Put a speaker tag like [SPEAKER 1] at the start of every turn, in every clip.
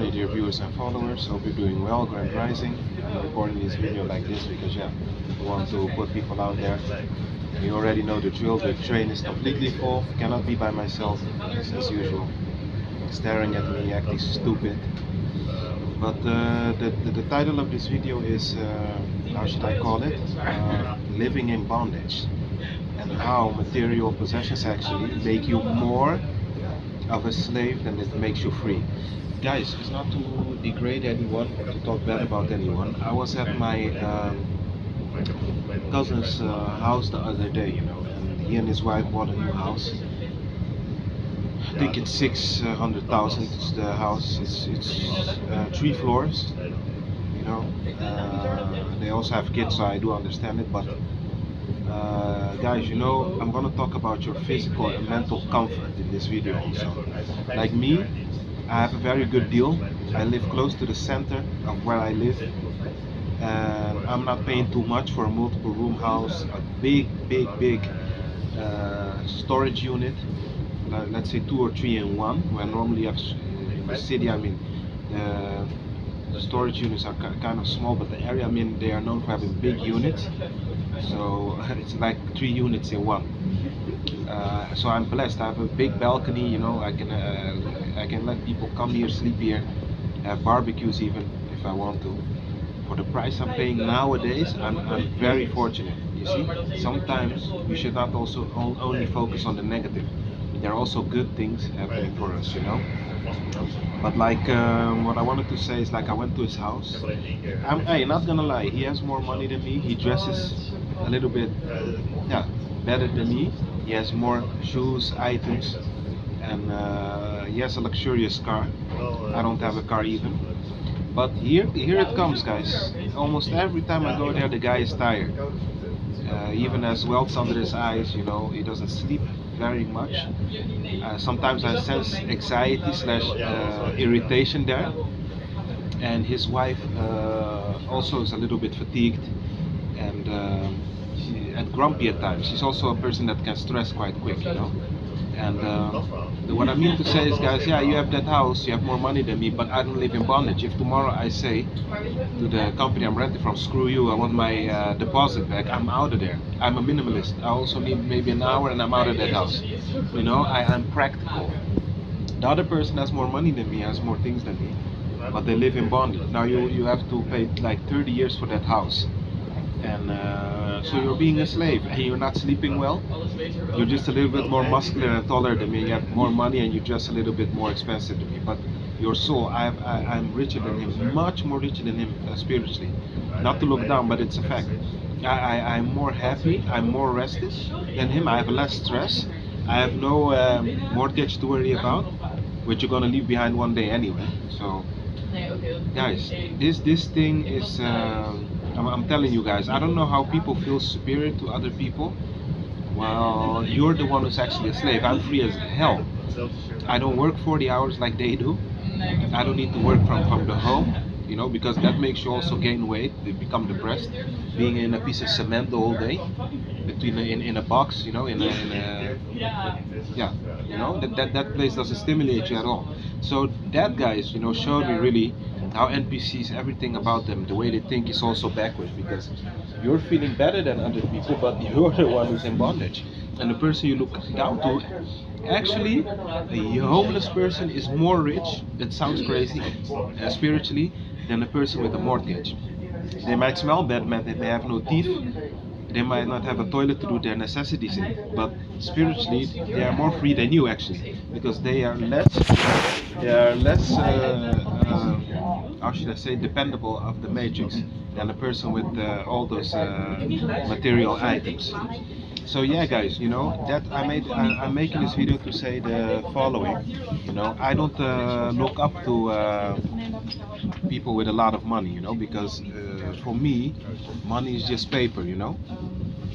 [SPEAKER 1] everybody, dear viewers and followers. Hope you're doing well. Grand Rising. I'm recording this video like this because I want to put people out there. You already know the drill. The train is completely full. Cannot be by myself as usual. Staring at me, acting stupid. But the title of this video is how should I call it? Living in bondage, and how material possessions actually make you more of a slave than it makes you free. Guys, it's not to degrade anyone or to talk bad about anyone. I was at my cousin's house the other day, and he and his wife bought a new house. I think it's 600,000. It's the house. It's 3 floors. They also have kids, so I do understand it. But guys, I'm gonna talk about your physical and mental comfort in this video also. Like me, I have a very good deal. I live close to the center of where I live, and I'm not paying too much for a multiple room house, a big storage unit. Let's say 2 or 3 in one, where normally you have in the city. I mean, the storage units are kind of small, but the area I'm in, they are known for having big units. So it's like 3 units in one. So I'm blessed. I have a big balcony. I can let people come here, sleep here, have barbecues even if I want to. For the price I'm paying nowadays, I'm very fortunate. You see, sometimes we should not also only focus on the negative. There are also good things happening for us, But like what I wanted to say is, like, I went to his house. Hey, not gonna lie, he has more money than me. He dresses a little bit, better than me. He has more shoes, items, and he has a luxurious car. I don't have a car even. But here it comes, guys. Almost every time I go there, the guy is tired. Even has welts under his eyes. He doesn't sleep very much. Sometimes I sense anxiety slash irritation there, and his wife also is a little bit fatigued and and grumpy at times. She's also a person that can stress quite quick, And what I mean to say is, guys, yeah, you have that house, you have more money than me, but I don't live in bondage. If tomorrow I say to the company I'm renting from, screw you, I want my deposit back, I'm out of there. I'm a minimalist. I also need maybe an hour and I'm out of that house. I'm practical. The other person has more money than me, has more things than me, but they live in bondage. Now you have to pay like 30 years for that house. And so you're being a slave, and you're not sleeping well. You're just a little bit more muscular and taller than me. You have more money, and you're just a little bit more expensive than me. But your soul, I'm richer than him, much more richer than him spiritually. Not to look down, but it's a fact. I'm more happy, I'm more rested than him. I have less stress. I have no mortgage to worry about, which you're gonna leave behind one day anyway. So, guys, this thing is. I'm telling you guys, I don't know how people feel superior to other people. Well, you're the one who's actually a slave. I'm free as hell. I don't work 40 hours like they do. I don't need to work from the home, because that makes you also gain weight. You become depressed, being in a piece of cement the whole day, in a box, that place doesn't stimulate you at all. So that guys, showed me really how NPCs, everything about them, the way they think is also backwards, because you're feeling better than other people, but you're the one who's in bondage. And the person you look down to, actually, the homeless person is more rich, that sounds crazy, spiritually, than a person with a mortgage. They might smell bad, they may have no teeth, they might not have a toilet to do their necessities in, but spiritually they are more free than you, actually, because they are less how should I say, dependable of the matrix than a person with all those material items. So yeah, guys, that I'm making this video to say the following. I don't look up to people with a lot of money, because for me, money is just paper,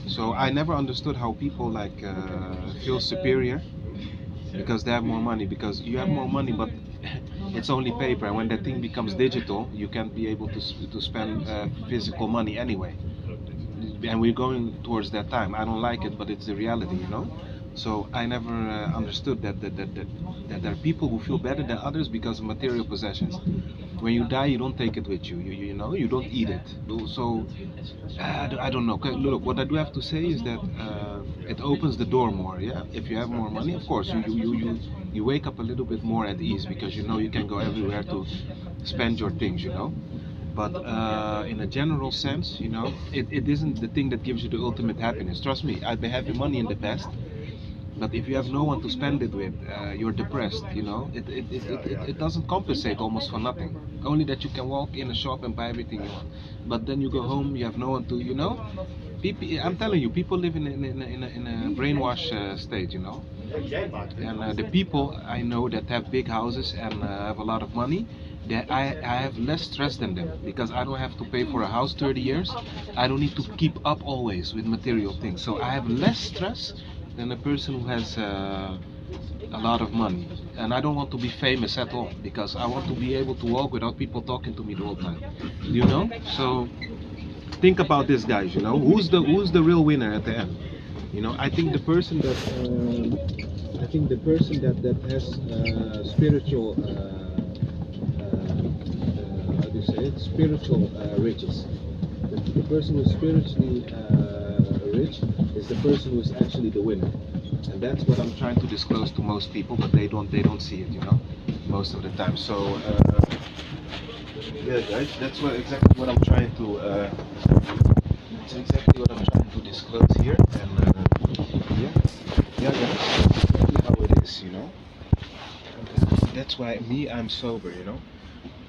[SPEAKER 1] So I never understood how people feel superior because they have more money. Because you have more money, but it's only paper, and when that thing becomes digital, you can't be able to spend physical money anyway. And we're going towards that time. I don't like it, but it's the reality, So I never understood that there are people who feel better than others because of material possessions. When you die, you don't take it with you. You know, you don't eat it. So I don't know. Okay, look, what I do have to say is that it opens the door more. Yeah, if you have more money, of course, you wake up a little bit more at ease because you know you can go everywhere to spend your things. You know, but in a general sense, you know, it isn't the thing that gives you the ultimate happiness. Trust me, I've been having money in the past, but if you have no one to spend it with, you're depressed, you know. It doesn't compensate almost for nothing. Only that you can walk in a shop and buy everything you want. But then you go home, you have no one to, you know. People, I'm telling you, people live in a brainwash state, you know. And the people I know that have big houses and have a lot of money, I have less stress than them because I don't have to pay for a house 30 years. I don't need to keep up always with material things. So I have less stress than a person who has a lot of money. And I don't want to be famous at all because I want to be able to walk without people talking to me the whole time. You know? So think about this, guys. You know, who's the real winner at the end? You know, I think the person that has spiritual how do you say it? Spiritual riches. The person who's spiritually rich is the person who's actually the winner, and that's what I'm trying to disclose to most people, but they don't see it, you know, most of the time. So yeah, guys, that's exactly what I'm trying to. That's exactly what I'm trying to disclose here, and yeah, yeah, guys, that's exactly how it is, you know. That's why I'm sober, you know.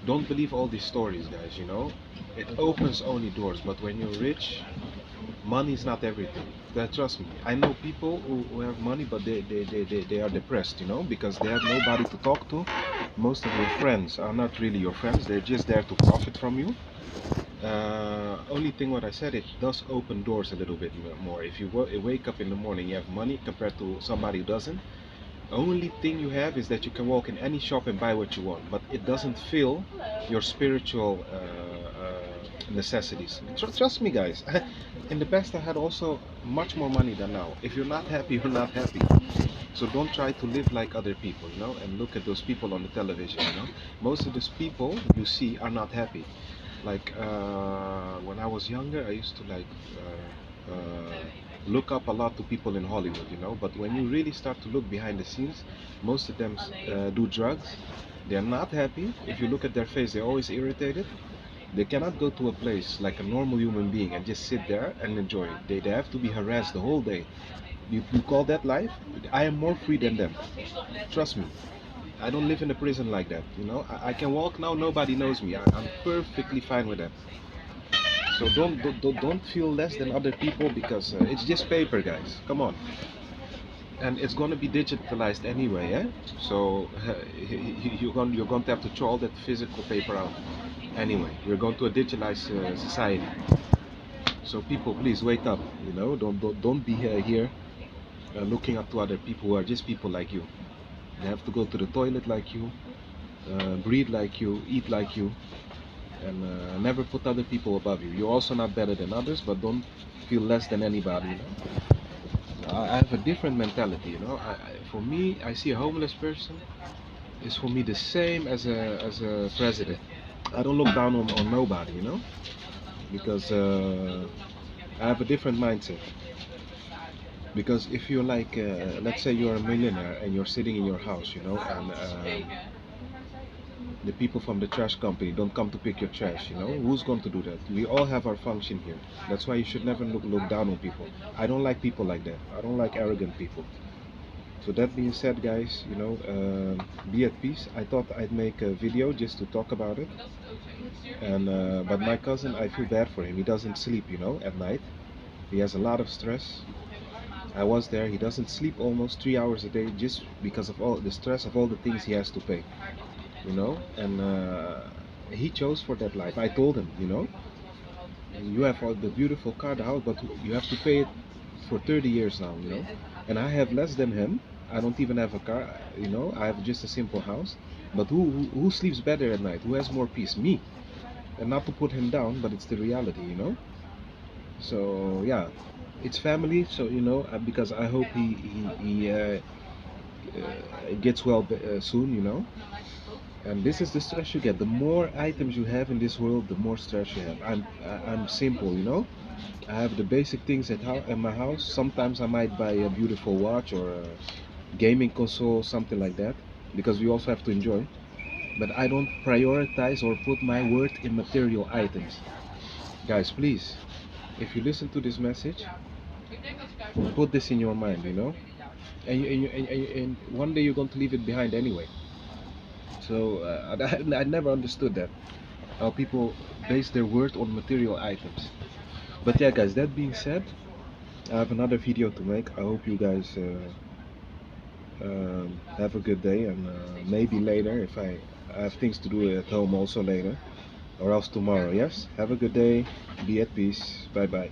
[SPEAKER 1] Don't believe all these stories, guys, you know. It opens only doors, but when you're rich, money is not everything. Trust me. I know people who have money, but they are depressed, you know, because they have nobody to talk to. Most of your friends are not really your friends, they're just there to profit from you. Only thing what I said, it does open doors a little bit more. If you wake up in the morning, you have money compared to somebody who doesn't. Only thing you have is that you can walk in any shop and buy what you want, but it doesn't fill your spiritual necessities. Trust me, guys. In the past, I had also much more money than now. If you're not happy, you're not happy. So don't try to live like other people, you know, and look at those people on the television, you know. Most of those people you see are not happy. Like when I was younger, I used to like look up a lot to people in Hollywood, you know. But when you really start to look behind the scenes, most of them do drugs. They're not happy. If you look at their face, they're always irritated. They cannot go to a place like a normal human being and just sit there and enjoy it. They have to be harassed the whole day. You call that life? I am more free than them. Trust me. I don't live in a prison like that. You know, I can walk now. Nobody knows me. I'm perfectly fine with that. So don't feel less than other people because it's just paper, guys. Come on. And it's gonna be digitalized anyway, eh? So you're going to have to throw all that physical paper out. Anyway, we're going to a digitalized society. So people, please wake up. You know, don't be here looking up to other people who are just people like you. They have to go to the toilet like you, breathe like you, eat like you, and never put other people above you. You're also not better than others, but don't feel less than anybody. You know, I have a different mentality. You know, for me, I see a homeless person is for me the same as a president. I don't look down on nobody. You know, because I have a different mindset. Because if you're like, let's say you're a millionaire and you're sitting in your house, you know, and the people from the trash company don't come to pick your trash, you know, who's going to do that? We all have our function here. That's why you should never look down on people. I don't like people like that. I don't like arrogant people. So that being said, guys, you know, be at peace. I thought I'd make a video just to talk about it, and but my cousin, I feel bad for him. He doesn't sleep, you know, at night. He has a lot of stress. I was there. He doesn't sleep almost 3 hours a day just because of all the stress of all the things he has to pay, you know. And he chose for that life. I told him, you know, you have all the beautiful car, the house, but you have to pay it for 30 years now, you know. And I have less than him. I don't even have a car, you know. I have just a simple house. But who sleeps better at night? Who has more peace? Me. And not to put him down, but it's the reality, you know. So yeah, it's family, so you know, because I hope he gets well soon, you know. And this is the stress you get. The more items you have in this world, the more stress you have. I'm simple, you know. I have the basic things in my house. Sometimes I might buy a beautiful watch or a gaming console, something like that, because we also have to enjoy. But I don't prioritize or put my worth in material items. Guys, please, if you listen to this message, put this in your mind, you know. And one day you're going to leave it behind anyway. So I never understood that, how people base their worth on material items. But yeah, guys, that being said, I have another video to make. I hope you guys have a good day, and maybe later, if I have things to do at home also later, or else tomorrow. Yes, have a good day, be at peace, bye bye.